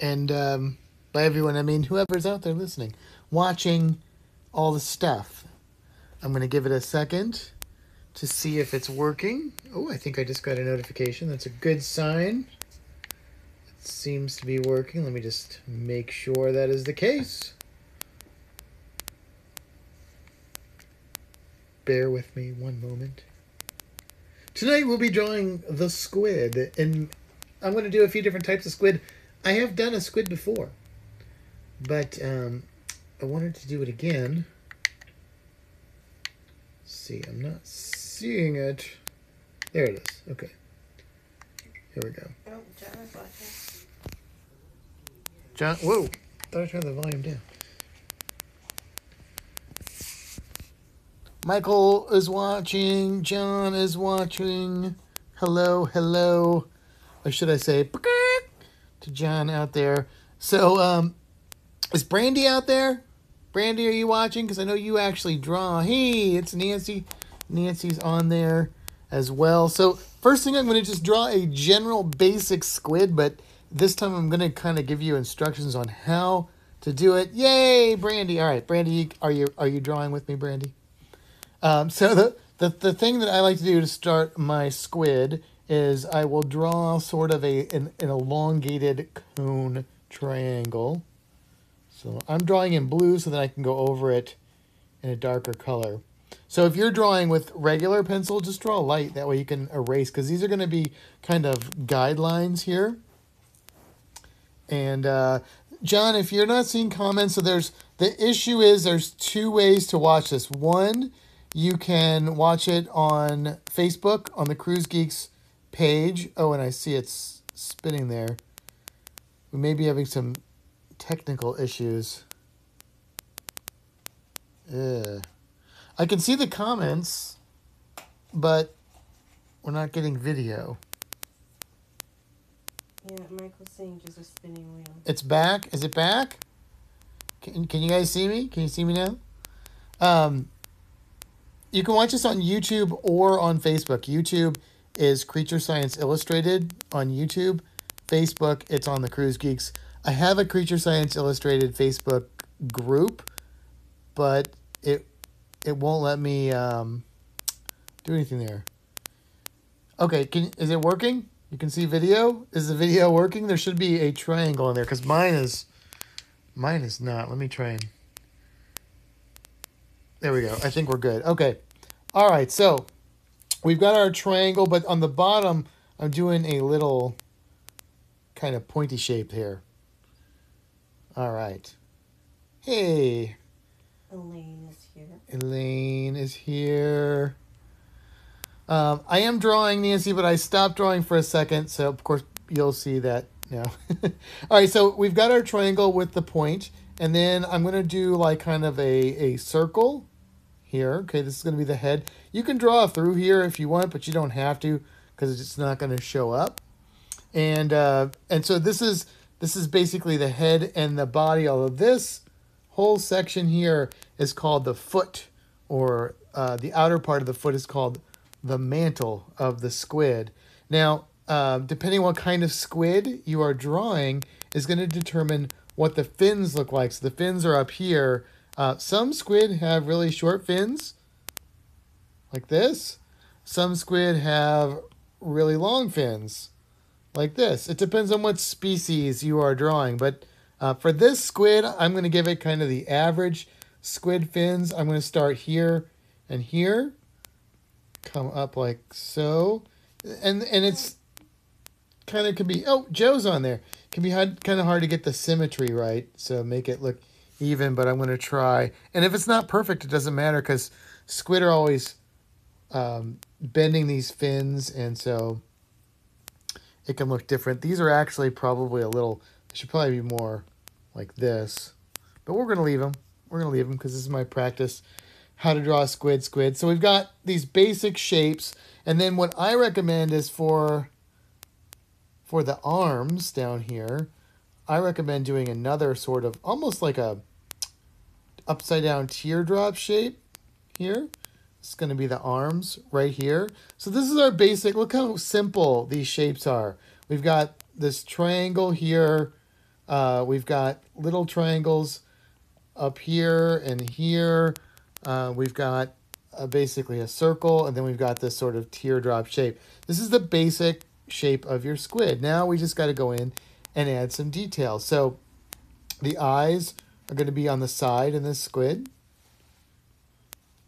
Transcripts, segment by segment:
And by everyone, I mean whoever's out there listening, watching all the stuff. I'm going to give it a second to see if it's working. Oh, I think I just got a notification. That's a good sign. It seems to be working. Let me just make sure that is the case. Bear with me one moment. Tonight we'll be drawing the squid, and I'm going to do a few different types of squid. I have done a squid before, but I wanted to do it again. Let's see, I'm not seeing it. There it is. Okay. Here we go. Oh, John is watching. John, whoa. Thought I turned the volume down. Michael is watching. John is watching. Hello, hello. Or should I say to John out there. So, is Brandy out there? Brandy, are you watching? Because I know you actually draw. Hey, it's Nancy. Nancy's on there as well. So, first thing, I'm going to just draw a general basic squid, but this time I'm going to kind of give you instructions on how to do it. Yay, Brandy. All right, Brandy, are you drawing with me, Brandy? So the thing that I like to do to start my squid is I will draw sort of an elongated cone triangle. So I'm drawing in blue so that I can go over it in a darker color. So if you're drawing with regular pencil, just draw light. That way you can erase, because these are going to be kind of guidelines here. And John, if you're not seeing comments, so the issue is there's two ways to watch this. One, you can watch it on Facebook on the Cruise Geeks page. Oh, and I see it's spinning there. We may be having some technical issues. I can see the comments, but we're not getting video. Yeah, Michael's saying just a spinning wheel. It's back. Is it back? Can you guys see me? Can you see me now? You can watch this on YouTube or on Facebook. YouTube is Creature Science Illustrated on YouTube. Facebook, it's on the Cruise Geeks. I have a Creature Science Illustrated Facebook group, but it won't let me do anything there. Okay, is it working? You can see video. Is the video working? There should be a triangle in there because mine is not. Let me try and. There we go. I think we're good. Okay. All right. So we've got our triangle, but on the bottom, I'm doing a little kind of pointy shape here. All right. Hey. Elaine is here. Elaine is here. I am drawing, Nancy, but I stopped drawing for a second. So, of course, you'll see that now. All right. So we've got our triangle with the point. And then I'm going to do like kind of a circle here. Okay, this is going to be the head. You can draw through here if you want, but you don't have to because it's not going to show up. And so this is basically the head and the body. Although this whole section here is called the foot, or the outer part of the foot is called the mantle of the squid. Now, depending on what kind of squid you are drawing is going to determine what the fins look like. So the fins are up here. Some squid have really short fins, like this. Some squid have really long fins, like this. It depends on what species you are drawing. But for this squid, I'm going to give it kind of the average squid fins. I'm going to start here and here, come up like so. And it's kind of can be, oh, Joe's on there. Can be kind of hard to get the symmetry right, so make it look even, but I'm going to try. And if it's not perfect, it doesn't matter because squid are always bending these fins, and so it can look different. These are actually probably a little, they should probably be more like this, but we're going to leave them. We're going to leave them because this is my practice, how to draw a squid. So we've got these basic shapes, and then what I recommend is for the arms down here, I recommend doing another sort of almost like a upside down teardrop shape here. It's going to be the arms right here. So this is our basic, look how simple these shapes are. We've got this triangle here. We've got little triangles up here and here. We've got basically a circle, and then we've got this sort of teardrop shape. This is the basic shape of your squid. Now we just got to go in and add some details. So the eyes are going to be on the side in this squid.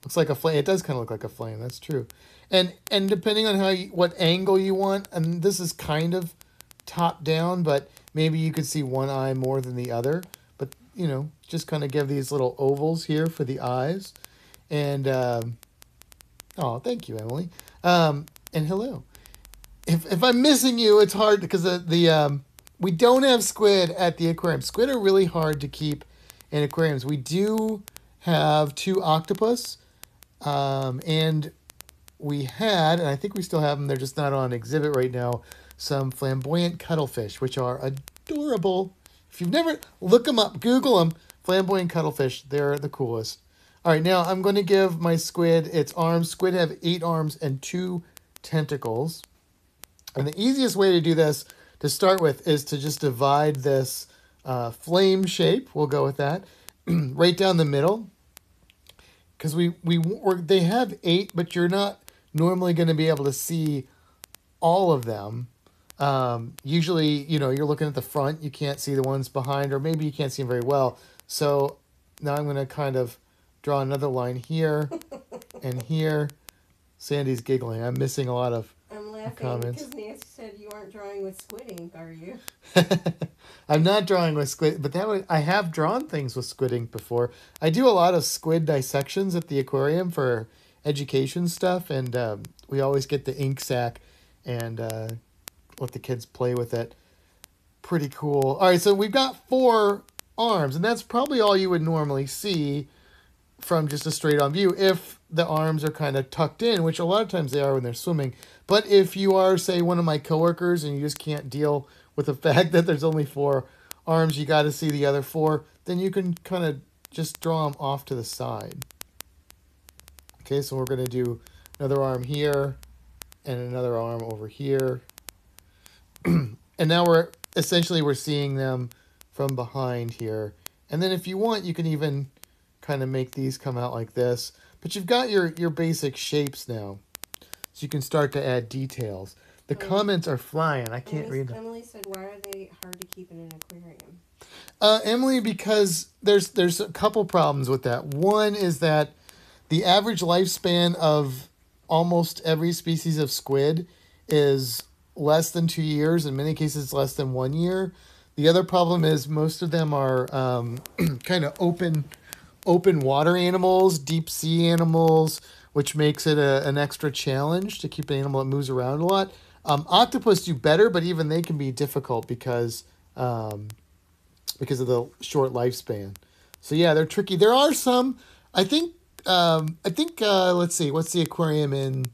Looks like a flame. It does kind of look like a flame. That's true. And depending on what angle you want, and this is kind of top down, but maybe you could see one eye more than the other. But just kind of give these little ovals here for the eyes. And oh, thank you, Emily. And hello. If I'm missing you, it's hard because we don't have squid at the aquarium. Squid are really hard to keep in aquariums. We do have 2 octopus, and we had, and I think we still have them, they're just not on exhibit right now, some flamboyant cuttlefish, which are adorable. If you've never, look them up, Google them, flamboyant cuttlefish, they're the coolest. All right, now I'm going to give my squid its arms. Squid have 8 arms and 2 tentacles. And the easiest way to do this to start with is to just divide this flame shape, we'll go with that, right down the middle. Because they have 8, but you're not normally going to be able to see all of them. Usually, you're looking at the front. You can't see the ones behind, or maybe you can't see them very well. So now I'm going to kind of draw another line here and here. Sandy's giggling. I'm missing a lot of I'm laughing comments. because Nancy said you aren't drawing with squid ink, are you? I'm not drawing with squid, but I have drawn things with squid ink before. I do a lot of squid dissections at the aquarium for education stuff, and we always get the ink sac and let the kids play with it. Pretty cool. All right, so we've got 4 arms, and that's probably all you would normally see from just a straight on view if the arms are kind of tucked in, which a lot of times they are when they're swimming. But if you are, say, one of my coworkers and you just can't deal with the fact that there's only 4 arms, you got to see the other 4, then you can kind of just draw them off to the side. Okay, so we're going to do another arm here and another arm over here. And now we're seeing them from behind here. And then if you want, you can even kind of make these come out like this. But you've got your basic shapes now. So you can start to add details. The comments are flying. I can't read them. Emily said, why are they hard to keep in an aquarium? Emily, because there's a couple problems with that. One is that the average lifespan of almost every species of squid is less than 2 years. In many cases, less than 1 year. The other problem is most of them are kind of open water animals, deep sea animals, which makes it an extra challenge to keep an animal that moves around a lot. Octopus do better, but even they can be difficult because of the short lifespan. So yeah, they're tricky. There are some. I think. Let's see. What's the aquarium in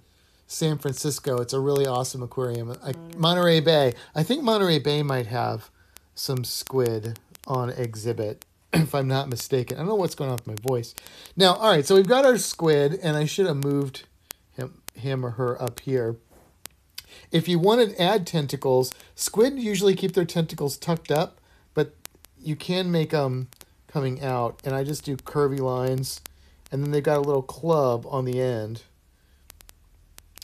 San Francisco? It's a really awesome aquarium. Monterey Bay. I think Monterey Bay might have some squid on exhibit, if I'm not mistaken. I don't know what's going on with my voice. Now, all right, so we've got our squid, and I should have moved him or her up here. If you want to add tentacles, squid usually keep their tentacles tucked up, but you can make them coming out, and I just do curvy lines, and then they've got a little club on the end,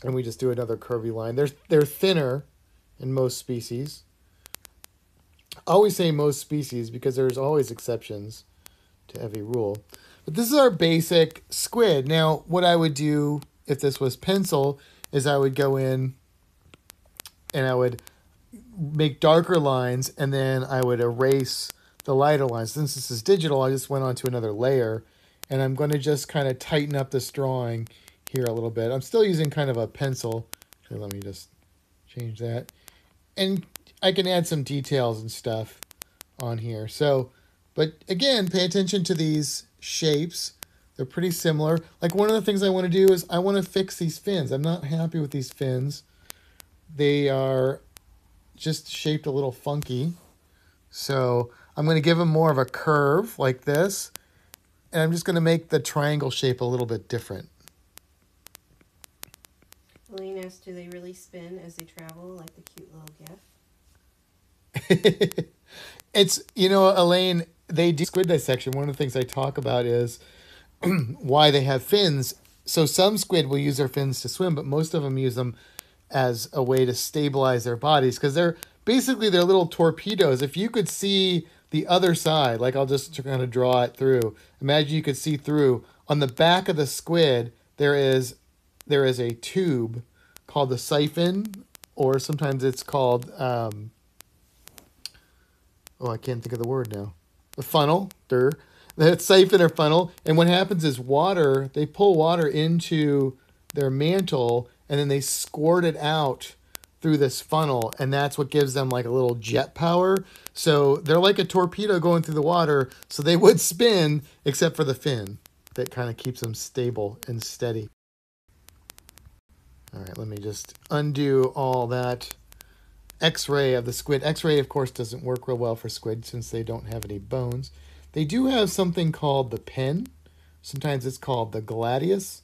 and we just do another curvy line. They're thinner in most species. I always say most species because there's always exceptions to every rule. But this is our basic squid. Now, what I would do if this was pencil is I would go in and I would make darker lines, and then I would erase the lighter lines. Since this is digital, I just went on to another layer, and I'm going to just kind of tighten up this drawing here a little bit. I'm still using kind of a pencil. Actually, let me just change that. And I can add some details and stuff on here. So, but again, pay attention to these shapes. They're pretty similar. Like one of the things I want to do is I want to fix these fins. I'm not happy with these fins. They are just shaped a little funky. So I'm going to give them more of a curve like this. And I'm just going to make the triangle shape a little bit different. Elaine asked, do they really spin as they travel like the cute little GIF? It's, Elaine, they do squid dissection. One of the things I talk about is why they have fins. So some squid will use their fins to swim, but most of them use them as a way to stabilize their bodies because they're little torpedoes. If you could see the other side, like I'll just kind of draw it through. Imagine you could see through. On the back of the squid, there is a tube called the siphon, or sometimes it's called I can't think of the word now. The funnel, that siphon or funnel. And what happens is they pull water into their mantle and then they squirt it out through this funnel. And that's what gives them like a little jet power. So they're like a torpedo going through the water. So they would spin except for the fin that kind of keeps them stable and steady. All right, let me just undo all that X-ray of the squid. X-ray, of course, doesn't work real well for squid since they don't have any bones. They do have something called the pen. Sometimes it's called the gladius.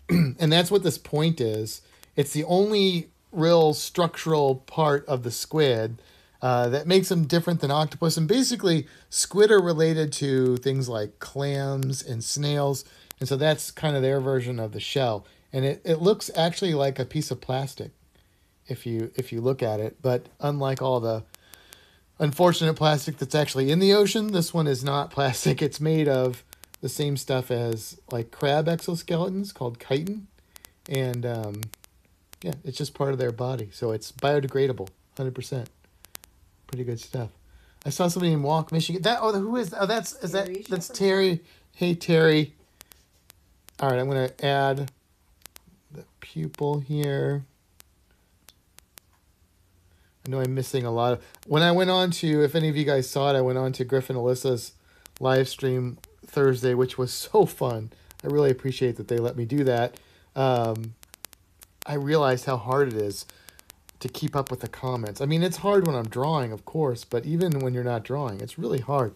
And that's what this point is. It's the only real structural part of the squid that makes them different than octopus. And basically, squid are related to things like clams and snails. And so that's kind of their version of the shell. And it looks actually like a piece of plastic if you look at it. But unlike all the unfortunate plastic that's actually in the ocean, this one is not plastic. It's made of the same stuff as like crab exoskeletons called chitin. And yeah, it's just part of their body. So it's biodegradable, 100%. Pretty good stuff. I saw somebody in Walk, Michigan. That's Terry. Hey, Terry. All right, I'm going to add the pupil here. I know I'm missing a lot. When I went on to, if any of you guys saw it, I went on to Griffin Alyssa's live stream Thursday, which was so fun. I really appreciate that they let me do that. I realized how hard it is to keep up with the comments. I mean, it's hard when I'm drawing, of course, but even when you're not drawing, it's really hard.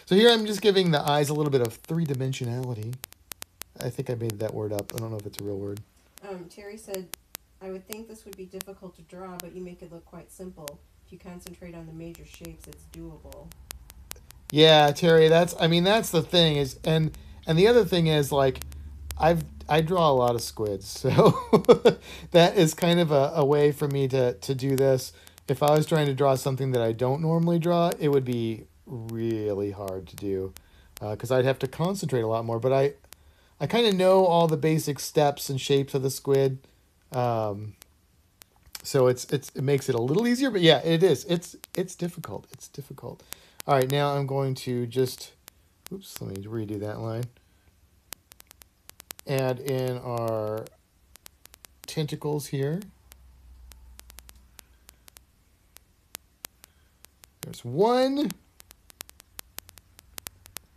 So here I'm just giving the eyes a little bit of three-dimensionality. I think I made that word up. I don't know if it's a real word. Terry said, I would think this would be difficult to draw, but you make it look quite simple. If you concentrate on the major shapes, it's doable. Yeah, Terry, that's the thing is, and the other thing is, like, I draw a lot of squids, so that is kind of a way for me to do this. If I was trying to draw something that I don't normally draw, it would be really hard to do because I'd have to concentrate a lot more. But I kind of know all the basic steps and shapes of the squid. So it makes it a little easier, but yeah, it is. It's difficult. It's difficult. All right, now I'm going to just, oops, let me redo that line. Add in our tentacles here. There's 1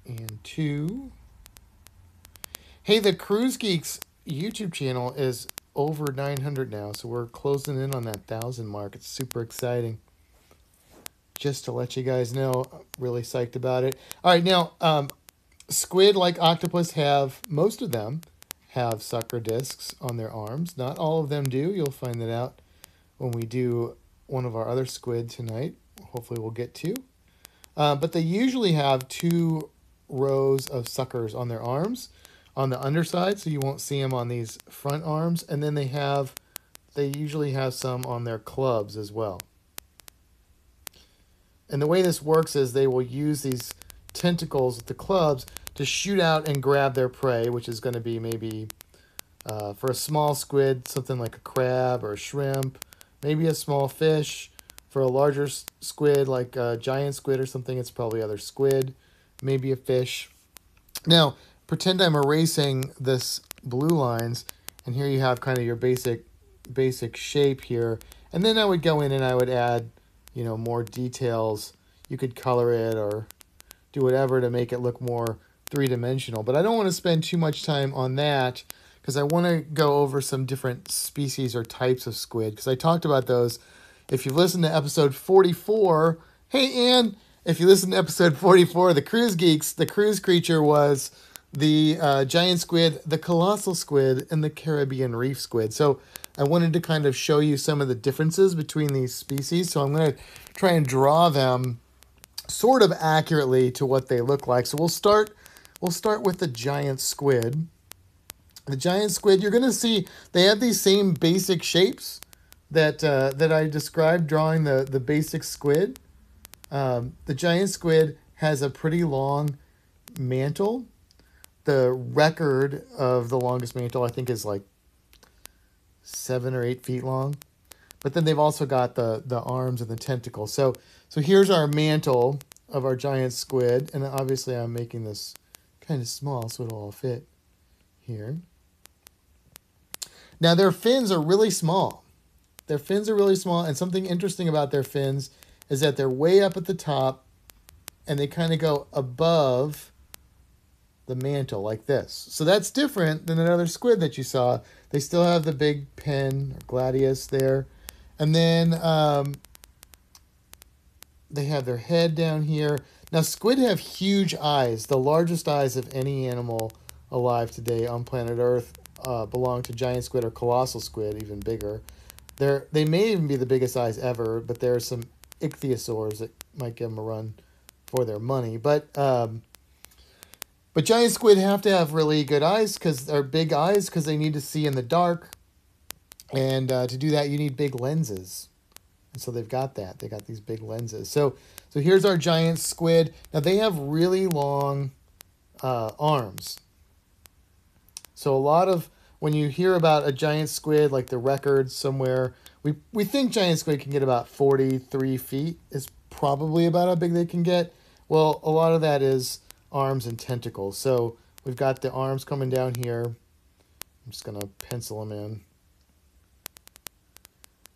and 2. Hey, the Cruise Geeks YouTube channel is over 900 now, so we're closing in on that 1,000 mark. It's super exciting. Just to let you guys know, I'm really psyched about it. All right, now, squid, like octopus, most of them have sucker discs on their arms. Not all of them do. You'll find that out when we do one of our other squid tonight. Hopefully we'll get to. But they usually have 2 rows of suckers on their arms on the underside, so you won't see them on these front arms. And then they usually have some on their clubs as well. And the way this works is they will use these tentacles with the clubs to shoot out and grab their prey, which is going to be maybe, for a small squid, something like a crab or a shrimp, maybe a small fish. For a larger squid, like a giant squid or something, it's probably other squid, maybe a fish. Now, pretend I'm erasing this blue lines, and here you have kind of your basic shape here. And then I would go in and I would add, more details. You could color it or do whatever to make it look more three-dimensional. But I don't want to spend too much time on that because I want to go over some different species or types of squid because I talked about those. If you've listened to episode 44, hey, Ann, if you listen to episode 44, the Cruise Geeks, the cruise creature was the giant squid, the colossal squid, and the Caribbean reef squid. So I wanted to kind of show you some of the differences between these species. So I'm going to try and draw them sort of accurately to what they look like. So we'll start with the giant squid. The giant squid, you're going to see they have these same basic shapes that I described drawing the basic squid. The giant squid has a pretty long mantle. The record of the longest mantle, I think, is like 7 or 8 feet long. But then they've also got the arms and the tentacles. So here's our mantle of our giant squid. And obviously I'm making this kind of small so it'll all fit here. Now their fins are really small. Their fins are really small. And something interesting about their fins is that they're way up at the top and they kind of go above the mantle like this. So that's different than another squid that you saw. They still have the big pen or gladius there. And then they have their head down here. Now squid have huge eyes. The largest eyes of any animal alive today on planet Earth belong to giant squid or colossal squid, even bigger. They may even be the biggest eyes ever, but there are some ichthyosaurs that might give them a run for their money. But giant squid have to have really good eyes because they're big eyes because they need to see in the dark. And to do that, you need big lenses. And so they've got that. They got these big lenses. So here's our giant squid. Now they have really long arms. So a lot of, when you hear about a giant squid, like the record somewhere, we think giant squid can get about 43 feet is probably about how big they can get. Well, a lot of that is arms and tentacles. So we've got the arms coming down here. I'm just going to pencil them in.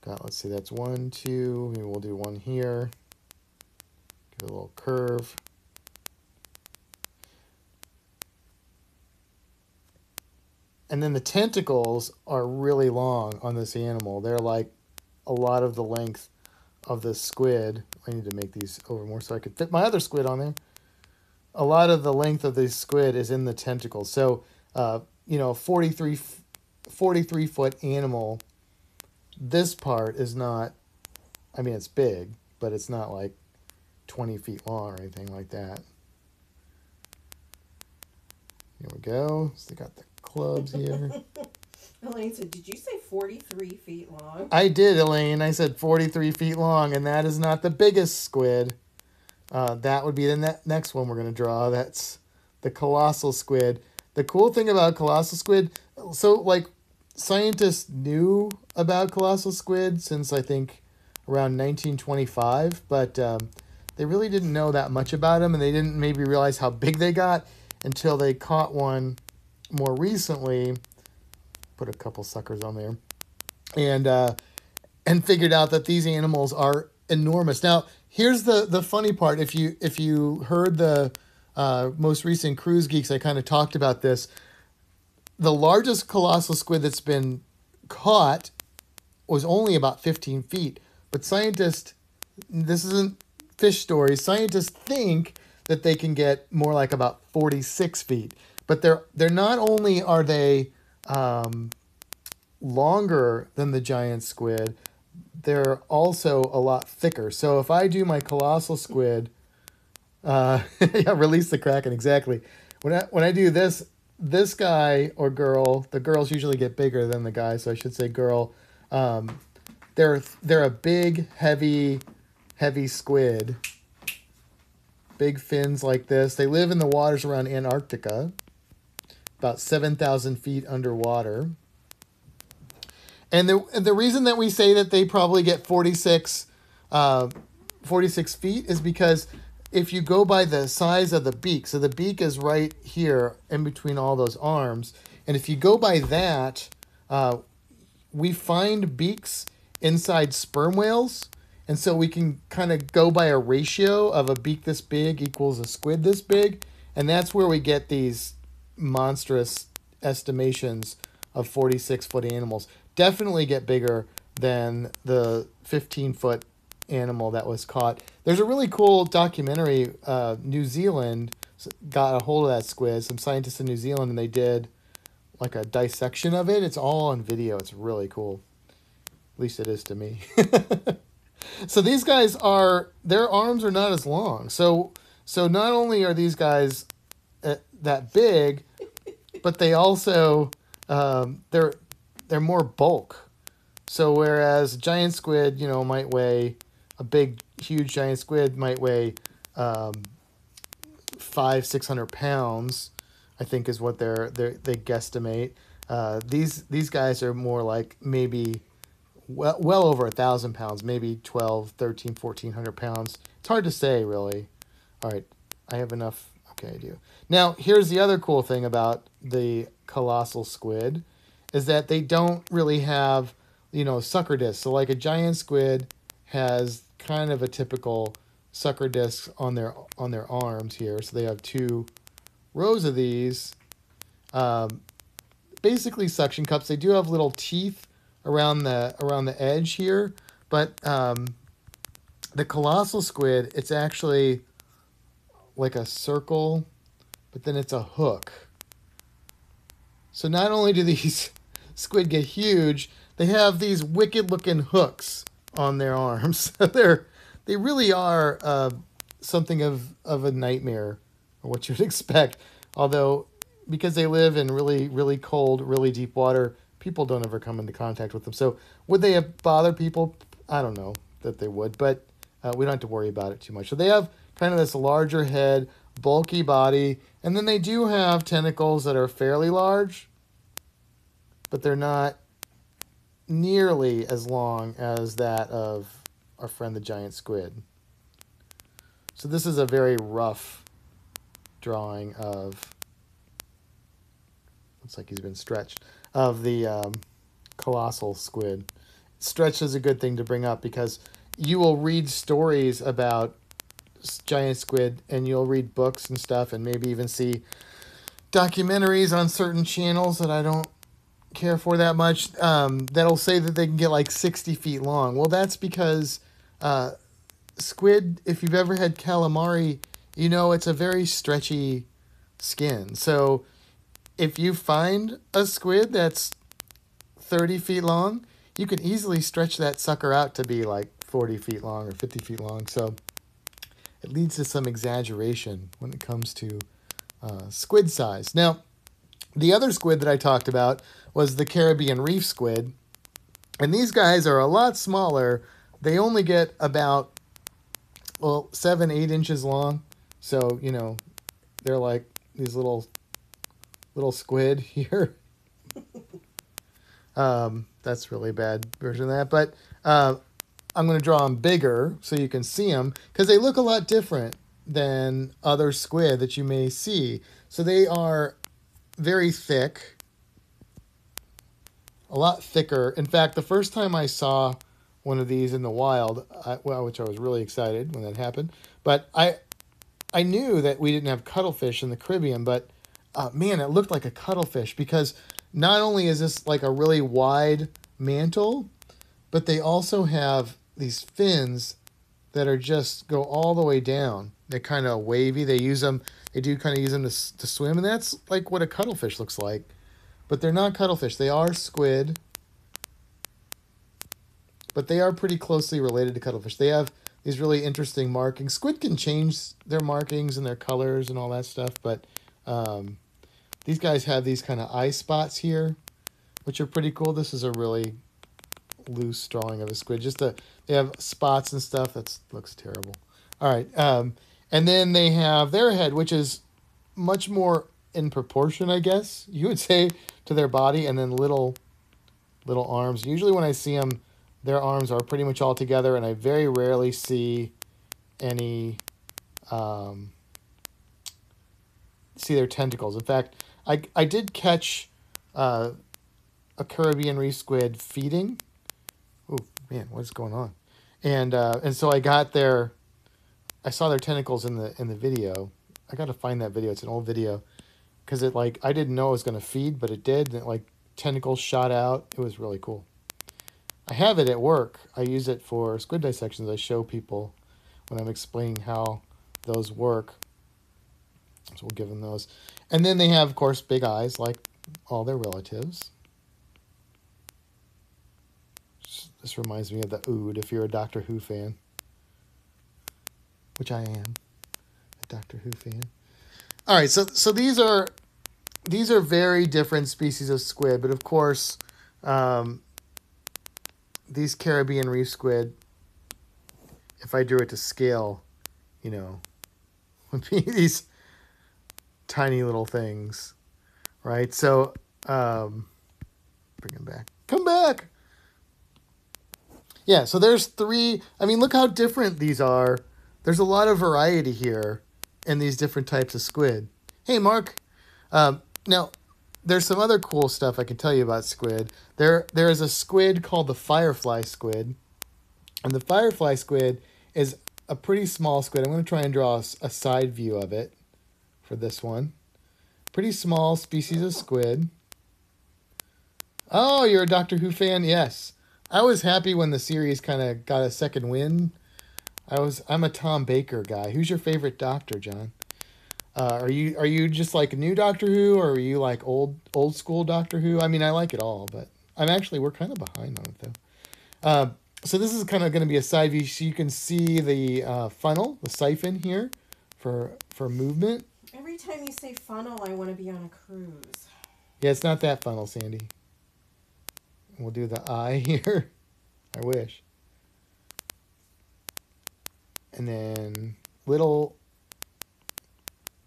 Let's see, that's 1, 2, maybe we'll do one here. Give it a little curve. And then the tentacles are really long on this animal. They're like a lot of the length of the squid. I need to make these over more so I could fit my other squid on there. A lot of the length of the squid is in the tentacles. So, 43 foot animal, this part is not, I mean, it's big, but it's not like 20 feet long or anything like that. Here we go. So they got the clubs here. Elaine said, did you say 43 feet long? I did, Elaine. I said 43 feet long, and that is not the biggest squid. That would be the next one we're going to draw. That's the colossal squid. The cool thing about colossal squid, so like scientists knew about colossal squid since I think around 1925, but they really didn't know that much about them, and they didn't maybe realize how big they got until they caught one more recently. Put a couple suckers on there, and figured out that these animals are enormous. Now, here's the funny part. If you heard the most recent Cruise Geeks, I kind of talked about this. The largest colossal squid that's been caught was only about 15 feet. But scientists, this isn't fish stories, scientists think that they can get more like about 46 feet. But they're not only are they longer than the giant squid, they're also a lot thicker. So if I do my colossal squid, yeah, release the Kraken, exactly. When I do this guy or girl, the girls usually get bigger than the guy, so I should say girl. They're a big, heavy squid. Big fins like this. They live in the waters around Antarctica, about 7,000 feet underwater. And the reason that we say that they probably get 46 feet is because if you go by the size of the beak, so the beak is right here in between all those arms, and if you go by that, we find beaks inside sperm whales, and so we can kind of go by a ratio of a beak this big equals a squid this big, and that's where we get these monstrous estimations of 46-foot animals. Definitely get bigger than the 15-foot animal that was caught. There's a really cool documentary. New Zealand got a hold of that squid, some scientists in New Zealand, and they did like a dissection of it. It's all on video. It's really cool. At least it is to me. So these guys are their arms are not as long. So not only are these guys that big, but they also they're more bulk. So whereas giant squid, might weigh a big, huge giant squid might weigh 500-600 pounds, I think is what they guesstimate. These guys are more like maybe well over 1,000 pounds, maybe 12, 13, 1,400 pounds. It's hard to say, really. All right, I have enough. Okay, I do. Now, here's the other cool thing about the colossal squid is that they don't really have, sucker discs. So like a giant squid has kind of a typical sucker disc on their arms here. So they have two rows of these. Um, Basically suction cups. They do have little teeth around the edge here, but the colossal squid, it's actually like a circle, but then it's a hook. So not only do these squid get huge, they have these wicked looking hooks on their arms. They really are something of a nightmare, or what you'd expect. Although, because they live in really, really cold, really deep water, people don't ever come into contact with them. So would they bother people? I don't know that they would, but we don't have to worry about it too much. So they have kind of this larger head, bulky body, and then they do have tentacles that are fairly large, but they're not nearly as long as that of our friend the giant squid. So this is a very rough drawing of, looks like he's been stretched, of the colossal squid. Stretch is a good thing to bring up because you will read stories about giant squid and you'll read books and stuff and maybe even see documentaries on certain channels that I don't care for that much, that'll say that they can get like 60 feet long. Well, that's because squid, if you've ever had calamari, it's a very stretchy skin. So if you find a squid that's 30 feet long, you can easily stretch that sucker out to be like 40 feet long or 50 feet long. So it leads to some exaggeration when it comes to squid size. Now, the other squid that I talked about was the Caribbean reef squid. And these guys are a lot smaller. They only get about, 7-8 inches long. So, they're like these little squid here. That's really bad version of that. But I'm going to draw them bigger so you can see them because they look a lot different than other squid that you may see. So they are very thick, a lot thicker. In fact, the first time I saw one of these in the wild, which I was really excited when that happened, but I knew that we didn't have cuttlefish in the Caribbean, but man, it looked like a cuttlefish because not only is this like a really wide mantle, but they also have these fins that are just go all the way down. They're kind of wavy. They do kind of use them to swim, and that's like what a cuttlefish looks like. But they're not cuttlefish. They are squid, but they are pretty closely related to cuttlefish. They have these really interesting markings. Squid can change their markings and their colors and all that stuff, but these guys have these kind of eye spots here, which are pretty cool. This is a really loose drawing of a squid. They have spots and stuff. That looks terrible. All right, and then they have their head, which is much more in proportion, I guess you would say, to their body, and then little arms. Usually when I see them, their arms are pretty much all together, and I very rarely see any see their tentacles. In fact, I did catch a Caribbean reef squid feeding. Oh man, what's going on? And so I saw their tentacles in the video. I got to find that video. It's an old video because I didn't know it was going to feed, but it did. And tentacles shot out. It was really cool. I have it at work. I use it for squid dissections. I show people when I'm explaining how those work. So we'll give them those. And then they have, of course, big eyes like all their relatives. This reminds me of the Ood, if you're a Doctor Who fan. Which I am. A Doctor Who fan. All right, so these are very different species of squid, but of course, these Caribbean reef squid, if I drew it to scale, would be these tiny little things, right? So, bring them back. Come back! Yeah, so there's 3. I mean, look how different these are. There's a lot of variety here in these different types of squid. Hey, Mark. Now, there's some other cool stuff I can tell you about squid. There is a squid called the firefly squid. And the firefly squid is a pretty small squid. I'm going to try and draw a side view of it for this one. Pretty small species of squid. Oh, you're a Doctor Who fan? Yes. I was happy when the series kind of got a second wind. I'm a Tom Baker guy. Who's your favorite Doctor, John? Are you just like new Doctor Who, or are you like old school Doctor Who? I mean, I like it all, but we're kind of behind on it though. So this is kind of going to be a side view, so you can see the funnel, the siphon here, for movement. Every time you say funnel, I want to be on a cruise. Yeah, it's not that funnel, Sandy. We'll do the eye here. I wish. And then little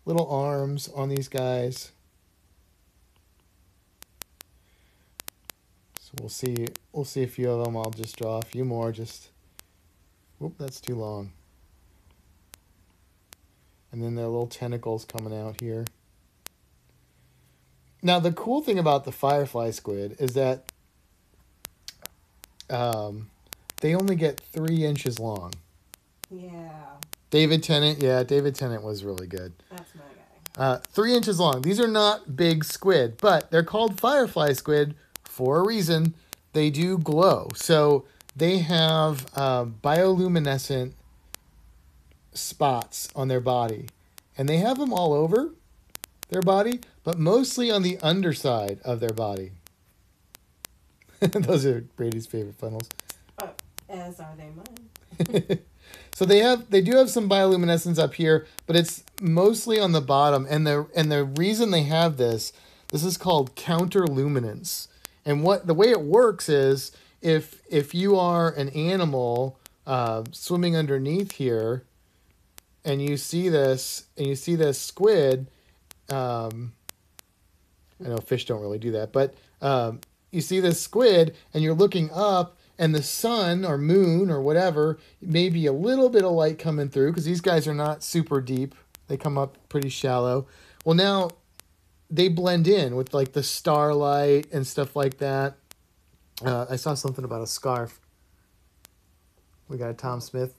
arms on these guys. So we'll see a few of them. I'll just draw a few more. Whoop, that's too long. And then their little tentacles coming out here. Now the cool thing about the firefly squid is that they only get 3 inches long. Yeah. David Tennant was really good. That's my guy. 3 inches long. These are not big squid, but they're called firefly squid for a reason. They do glow. So they have bioluminescent spots on their body. And they have them all over their body, but mostly on the underside of their body. Those are Brady's favorite funnels. As are they mine. So they do have some bioluminescence up here, but it's mostly on the bottom. And the reason they have this is called counterluminance. And the way it works is if you are an animal swimming underneath here, and you see this squid, I know fish don't really do that, but you see this squid and you're looking up, and the sun or moon or whatever, maybe a little bit of light coming through, because these guys are not super deep. They come up pretty shallow. Well, now they blend in with like the starlight and stuff like that. I saw something about a scarf. We got a Tom Smith.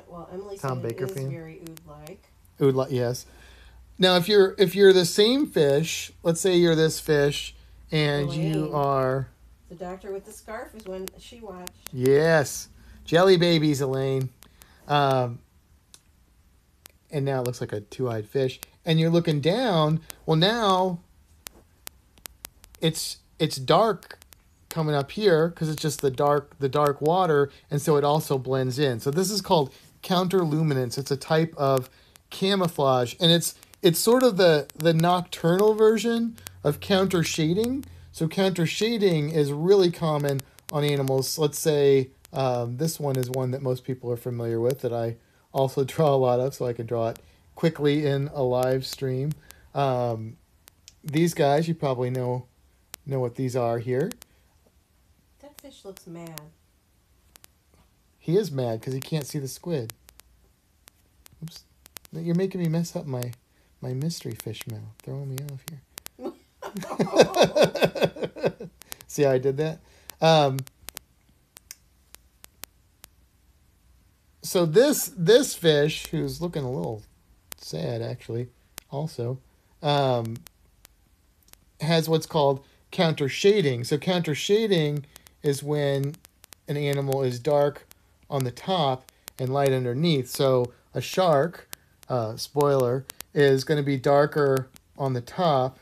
Well, Emily Tom said Baker it is fan. very ood-like. Ood-like, yes. Now, if you're the same fish, let's say you're this fish, and Elaine. you are... The doctor with the scarf is one she watched. Yes. Jelly babies, Elaine. And now it looks like a 2-eyed fish. And you're looking down. Well, now it's dark coming up here because it's just the dark water, and so it also blends in. So this is called counterluminance. It's a type of camouflage, and it's sort of the nocturnal version of counter shading. So counter shading is really common on animals. Let's say this one is one that most people are familiar with, that I also draw a lot of, so I can draw it quickly in a live stream. These guys, you probably know what these are here. That fish looks mad. He is mad because he can't see the squid. Oops. You're making me mess up my mystery fish mouth. Throwing me off here. See how I did that? So this fish, who's looking a little sad actually, also, has what's called counter shading. So counter shading is when an animal is dark on the top and light underneath. So a shark, spoiler, is going to be darker on the top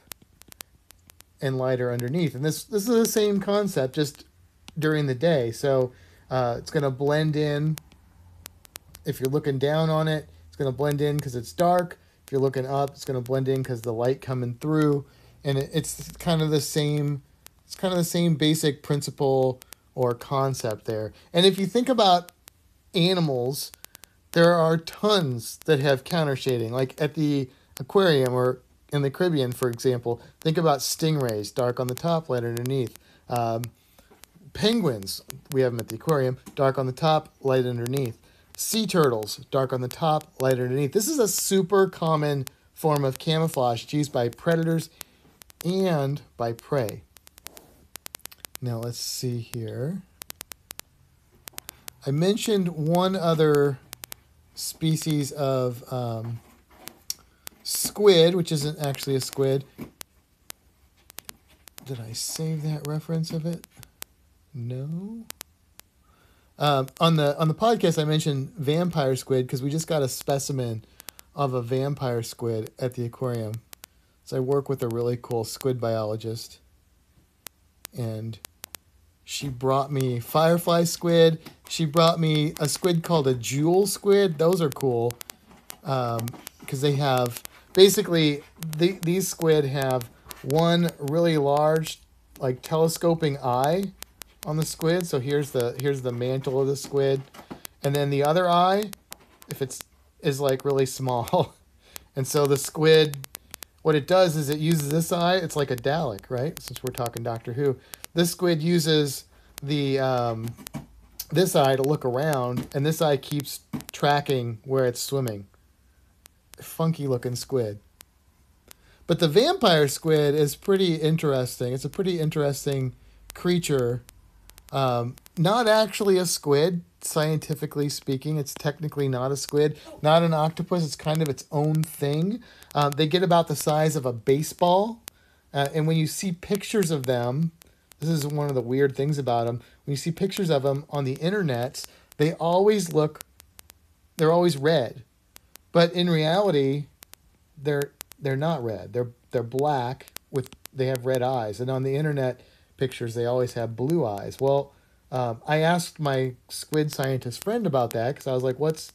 and lighter underneath. And this is the same concept, just during the day. So it's going to blend in. If you're looking down on it, it's going to blend in because it's dark. If you're looking up, it's going to blend in because the light coming through. And it's kind of the same. It's kind of the same basic principle or concept there. And if you think about animals, there are tons that have counter shading. Like at the aquarium or in the Caribbean, for example, think about stingrays, dark on the top, light underneath. Penguins, we have them at the aquarium, dark on the top, light underneath. Sea turtles, dark on the top, light underneath. This is a super common form of camouflage. It's used by predators and by prey. Now let's see here. I mentioned one other species of squid, which isn't actually a squid. Did I save that reference of it? No. On the podcast, I mentioned vampire squid because we just got a specimen of a vampire squid at the aquarium. So I work with a really cool squid biologist, and she brought me firefly squid. She brought me a squid called a jewel squid. Those are cool because they have basically these squid have one really large like telescoping eye on the squid. So here's the mantle of the squid, and then the other eye, if it's is like really small, and so the squid, what it does is it uses this eye. It's like a Dalek, right? Since we're talking Doctor Who, this squid uses the this eye to look around, and this eye keeps tracking where it's swimming. Funky looking squid. But the vampire squid is pretty interesting. It's a pretty interesting creature. Not actually a squid, scientifically speaking. It's technically not a squid, not an octopus. It's kind of its own thing. They get about the size of a baseball. And when you see pictures of them, this is one of the weird things about them. When you see pictures of them on the internet, they're always red. But in reality, they're not red. They're black they have red eyes. And on the internet pictures, they always have blue eyes. Well, I asked my squid scientist friend about that because I was like, what's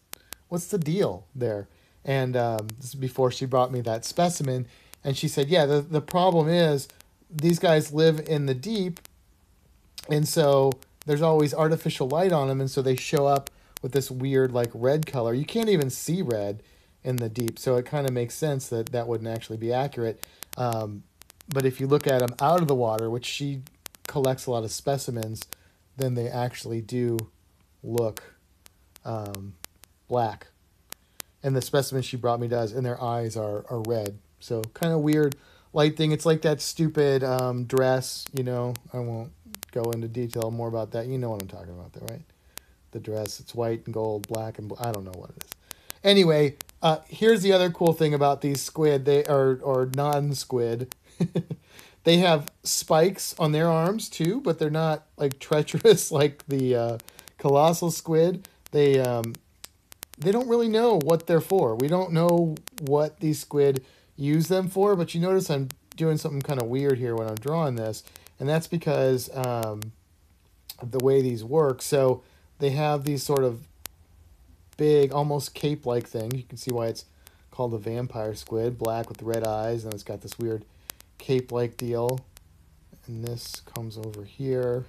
the deal there? And this is before she brought me that specimen. And she said, yeah, the problem is these guys live in the deep, and so there's always artificial light on them, and so they show up with this weird like red color. You can't even see red in the deep, so it kind of makes sense that wouldn't actually be accurate. But if you look at them out of the water, which she collects a lot of specimens, then they actually do look black. And the specimen she brought me does, and their eyes are red. So kind of weird light thing. It's like that stupid dress, I won't go into detail more about that. You know what I'm talking about there, right? The dress, it's white and gold, black and blue. I don't know what it is. Anyway, here's the other cool thing about these squid. They are or non-squid. They have spikes on their arms too, but they're not like treacherous like the colossal squid. They don't really know what they're for. We don't know what these squid use them for, but you notice I'm doing something kind of weird here when I'm drawing this, and that's because of the way these work. So they have these sort of big, almost cape-like thing. You can see why it's called a vampire squid, black with red eyes, and it's got this weird cape-like deal. And this comes over here.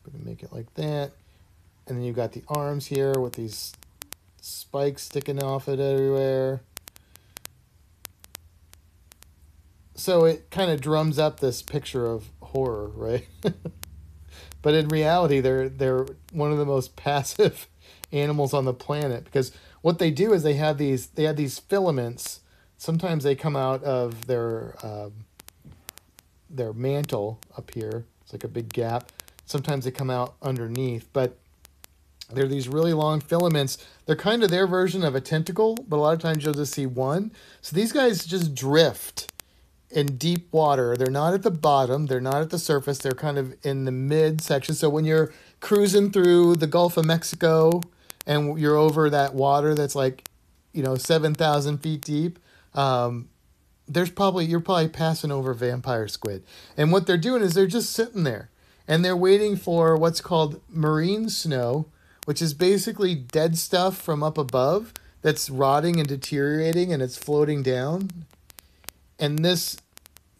I'm going to make it like that. And then you've got the arms here with these spikes sticking off it everywhere. So it kind of drums up this picture of horror, right? But in reality, they're one of the most passive animals on the planet, because what they do is they have these filaments. Sometimes they come out of their mantle up here. It's like a big gap. Sometimes they come out underneath, but they're these really long filaments. They're kind of their version of a tentacle, but a lot of times you'll just see one. So these guys just drift in deep water. They're not at the bottom. They're not at the surface. They're kind of in the mid section. So when you're cruising through the Gulf of Mexico and you're over that water that's like, 7,000 feet deep, you're probably passing over vampire squid. And what they're doing is they're just sitting there. and they're waiting for what's called marine snow, which is basically dead stuff from up above that's rotting and deteriorating, and it's floating down. And this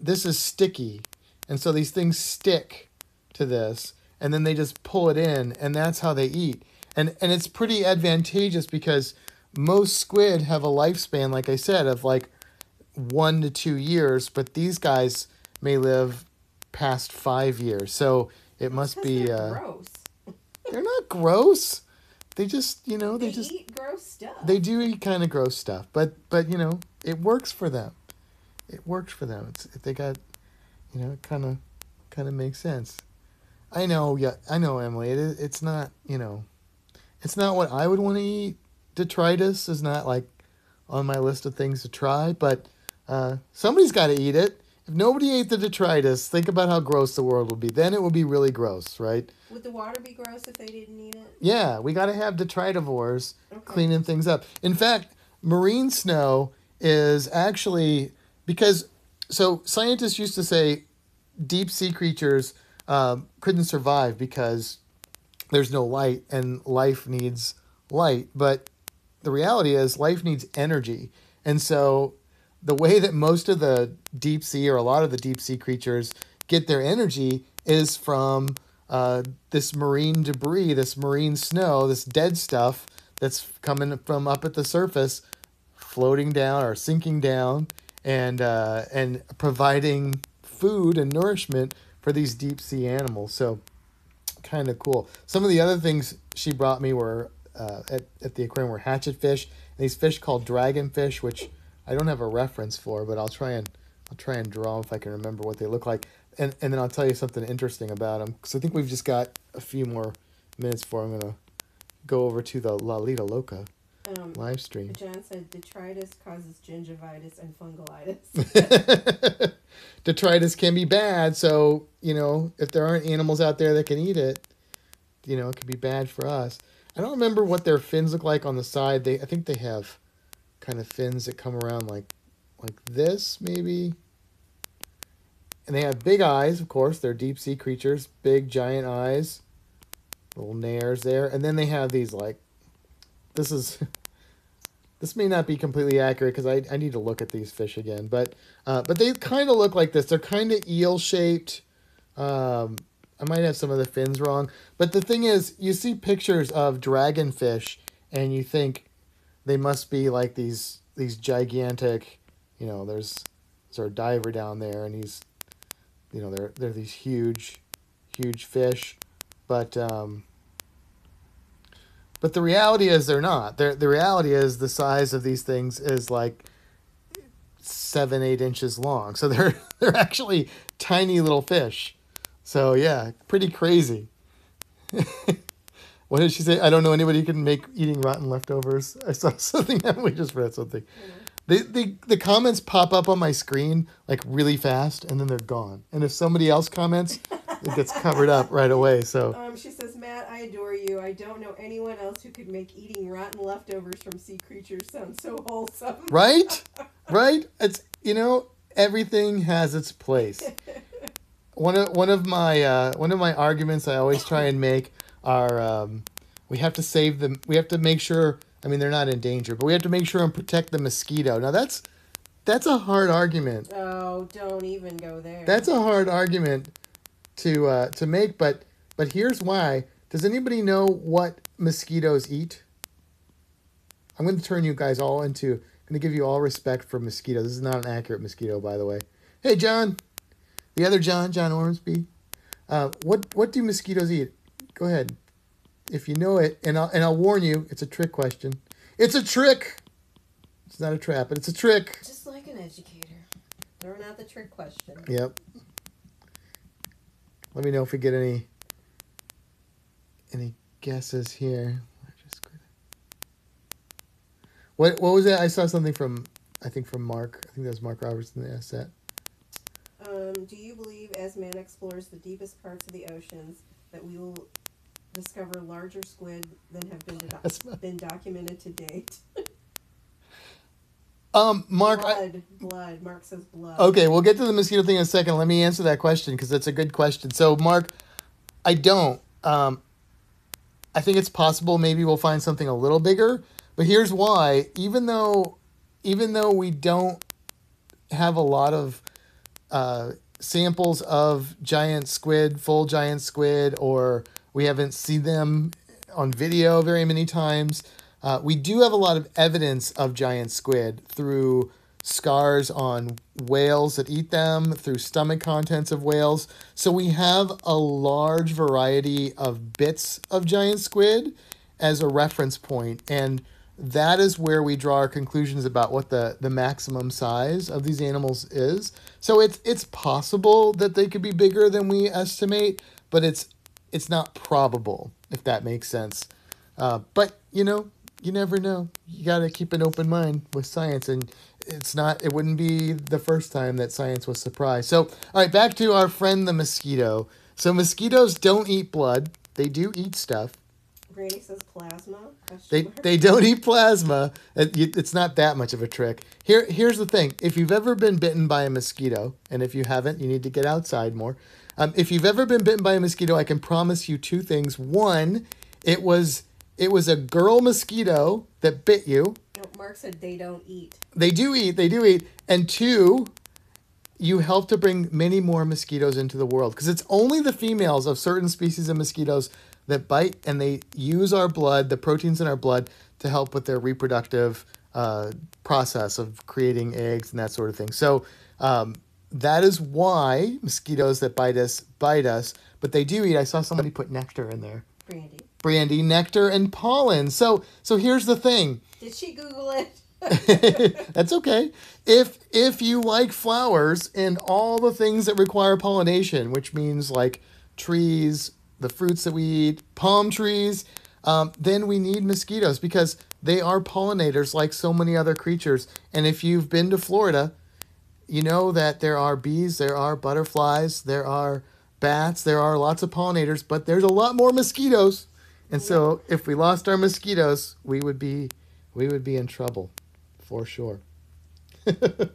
is sticky, and so these things stick to this, and then they just pull it in, and that's how they eat. And it's pretty advantageous because most squid have a lifespan, like I said, of like 1 to 2 years, but these guys may live past 5 years. So it must be. They're gross. They're not gross. They just, They just eat gross stuff. they do eat kind of gross stuff, but it works for them. It works for them. It's they got, it kind of makes sense. I know, yeah, I know, Emily. It's not, it's not what I would want to eat. Detritus is not like on my list of things to try, but somebody's got to eat it. If nobody ate the detritus, think about how gross the world would be. Then it would be really gross, right? Would the water be gross if they didn't eat it? Yeah, we got to have detritivores cleaning things up. In fact, marine snow is actually because so scientists used to say deep sea creatures couldn't survive because there's no light and life needs light. But the reality is life needs energy. And so the way that most of the deep sea or a lot of the deep sea creatures get their energy is from this marine debris, this marine snow, this dead stuff that's coming from up at the surface, floating down or sinking down, and providing food and nourishment for these deep sea animals. So kind of cool. Some of the other things she brought me were at the aquarium were hatchet fish, and these fish called dragonfish, which I don't have a reference for, but I'll try and draw them if I can remember what they look like, and then I'll tell you something interesting about them because I think we've just got a few more minutes for. I'm gonna go over to the Lalita Loca live stream. John said detritus causes gingivitis and fungolitis. Detritus can be bad, so if there aren't animals out there that can eat it, it could be bad for us. I don't remember what their fins look like on the side. I think they have kind of fins that come around like this maybe, and they have big eyes. Of course, they're deep sea creatures, big giant eyes, little nares there, and then they have these this may not be completely accurate because I need to look at these fish again, but they kind of look like this. They're kind of eel shaped. I might have some of the fins wrong, but the thing is, you see pictures of dragonfish and you think they must be like these gigantic, there's a diver down there and he's, they're these huge fish, but the reality is they're not. The reality is the size of these things is like 7-8 inches long, so they're actually tiny little fish. So yeah, pretty crazy. What did she say? I don't know anybody who can make eating rotten leftovers. I saw something. We just read something. The comments pop up on my screen like really fast, and then they're gone. And if somebody else comments, it gets covered up right away. So she says, Matt, I adore you. I don't know anyone else who could make eating rotten leftovers from sea creatures sound so wholesome. Right? It's everything has its place. One of my arguments I always try and make are we have to save them. We have to make sure. I mean, they're not in danger, but we have to make sure and protect the mosquito. Now that's a hard argument. Oh, don't even go there. That's a hard argument to make, but here's why. Does anybody know what mosquitoes eat? I'm going to turn you guys all into. I'm going to give you all respect for mosquitoes. This is not an accurate mosquito, by the way. Hey, John. The other John Ormsby. What do mosquitoes eat? Go ahead. If you know it, and I'll warn you, it's a trick question. It's a trick. It's not a trap, but it's a trick. Just like an educator. Throwing out the trick question. Yep. Let me know if we get any guesses here. What was that? I saw something from Mark. I think that was Mark Robertson that asked that. Do you believe, as man explores the deepest parts of the oceans, that we will discover larger squid than have been documented to date? Mark. Blood. Mark says blood. Okay, we'll get to the mosquito thing in a second. Let me answer that question because that's a good question. So, Mark, I don't. I think it's possible maybe we'll find something a little bigger, but here's why. Even though we don't have a lot of samples of giant squid, full giant squid, or we haven't seen them on video very many times, we do have a lot of evidence of giant squid through scars on whales that eat them, through stomach contents of whales. So we have a large variety of bits of giant squid as a reference point, and that is where we draw our conclusions about what the maximum size of these animals is. So it's possible that they could be bigger than we estimate, but it's not probable, if that makes sense. But you never know. You got to keep an open mind with science, and it wouldn't be the first time that science was surprised. So, all right, back to our friend the mosquito. So mosquitoes don't eat blood. They do eat stuff. Granny says plasma. They don't eat plasma. It's not that much of a trick. Here's the thing. If you've ever been bitten by a mosquito, and if you haven't, you need to get outside more. If you've ever been bitten by a mosquito, I can promise you two things. One, it was a girl mosquito that bit you. No, Mark said they don't eat. They do eat. And two, you help to bring many more mosquitoes into the world, because it's only the females of certain species of mosquitoes that bite, and they use our blood, the proteins in our blood, to help with their reproductive process of creating eggs and that sort of thing. So that is why mosquitoes that bite us, but they do eat. I saw somebody put nectar in there. Brandy, nectar, and pollen. So here's the thing. Did she Google it? That's okay. If you like flowers and all the things that require pollination, which means like trees, the fruits that we eat, palm trees, then we need mosquitoes, because they are pollinators like so many other creatures. And if you've been to Florida, you know that there are bees, there are butterflies, there are bats, there are lots of pollinators, but there's a lot more mosquitoes. And so if we lost our mosquitoes, we would be in trouble, for sure. Do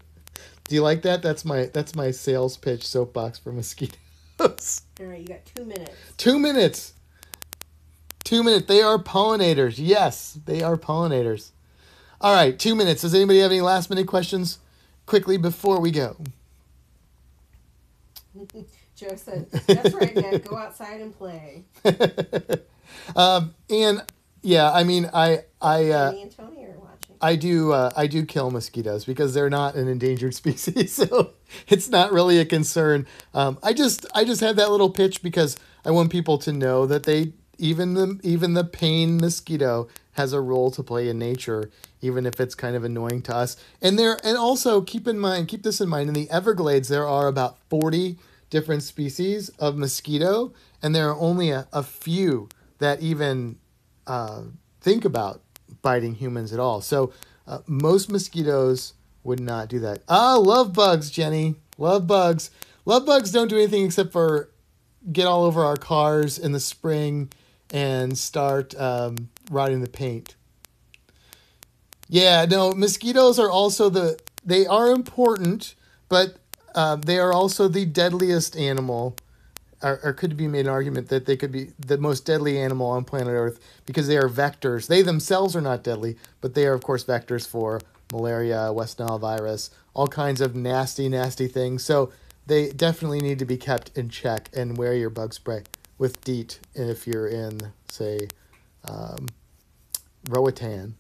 you like that? That's my sales pitch soapbox for mosquitoes. All right, you got 2 minutes. 2 minutes. 2 minutes. They are pollinators. Yes, they are pollinators. All right, 2 minutes. Does anybody have any last minute questions quickly before we go? Joe said, "That's right, Dad. Go outside and play." And yeah, I mean, Danny and Tony are watching. I do kill mosquitoes because they're not an endangered species, so it's not really a concern. I just had that little pitch because I want people to know that even the pain mosquito has a role to play in nature, even if it's kind of annoying to us. And also keep this in mind, in the Everglades there are about 40 different species of mosquito, and there are only a few that even think about biting humans at all. So most mosquitoes would not do that. Love bugs, Jenny. Love bugs. Love bugs don't do anything except for get all over our cars in the spring and start rotting the paint. Yeah, no, mosquitoes are also they are important, but they are also the deadliest animal, or could be made an argument that they could be the most deadly animal on planet Earth, because they are vectors. They themselves are not deadly, but they are, of course, vectors for malaria, West Nile virus, all kinds of nasty, nasty things. So they definitely need to be kept in check, and wear your bug spray with DEET if you're in, say, Roatan.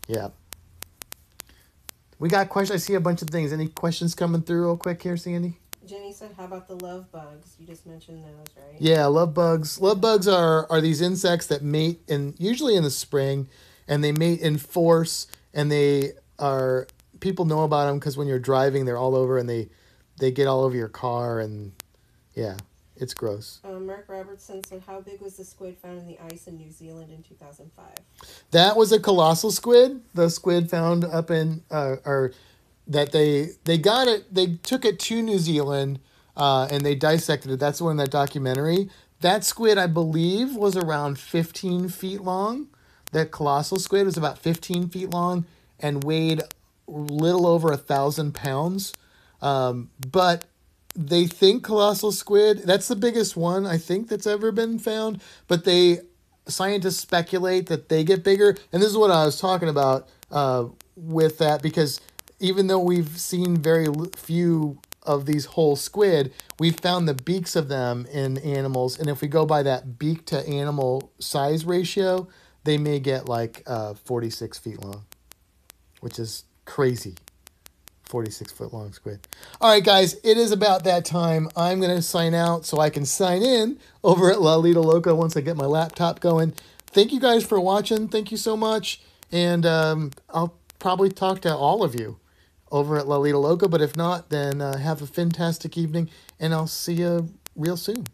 Yeah. We got questions. I see a bunch of things. Any questions coming through real quick here, Sandy? Jenny said, "How about the love bugs? You just mentioned those, right?" Yeah, love bugs. Love bugs are these insects that mate usually in the spring, and they mate in force, and people know about them because when you're driving, they're all over, and they get all over your car, and yeah, it's gross. Mark Robertson said, "How big was the squid found in the ice in New Zealand in 2005? That was a colossal squid. The squid found up in that they got it. They took it to New Zealand and they dissected it. That's the one in that documentary. That squid, I believe, was around 15 feet long. That colossal squid was about 15 feet long and weighed a little over 1,000 pounds. But they think colossal squid, that's the biggest one I think that's ever been found, but scientists speculate that they get bigger. And this is what I was talking about with that, because even though we've seen very few of these whole squid, we've found the beaks of them in animals. And if we go by that beak to animal size ratio, they may get like 46 feet long, which is crazy. 46-foot long squid. All right, guys, it is about that time. I'm going to sign out so I can sign in over at La Lita Loca once I get my laptop going. Thank you guys for watching. Thank you so much. And I'll probably talk to all of you over at La Lita Loca. But if not, then have a fantastic evening, and I'll see you real soon.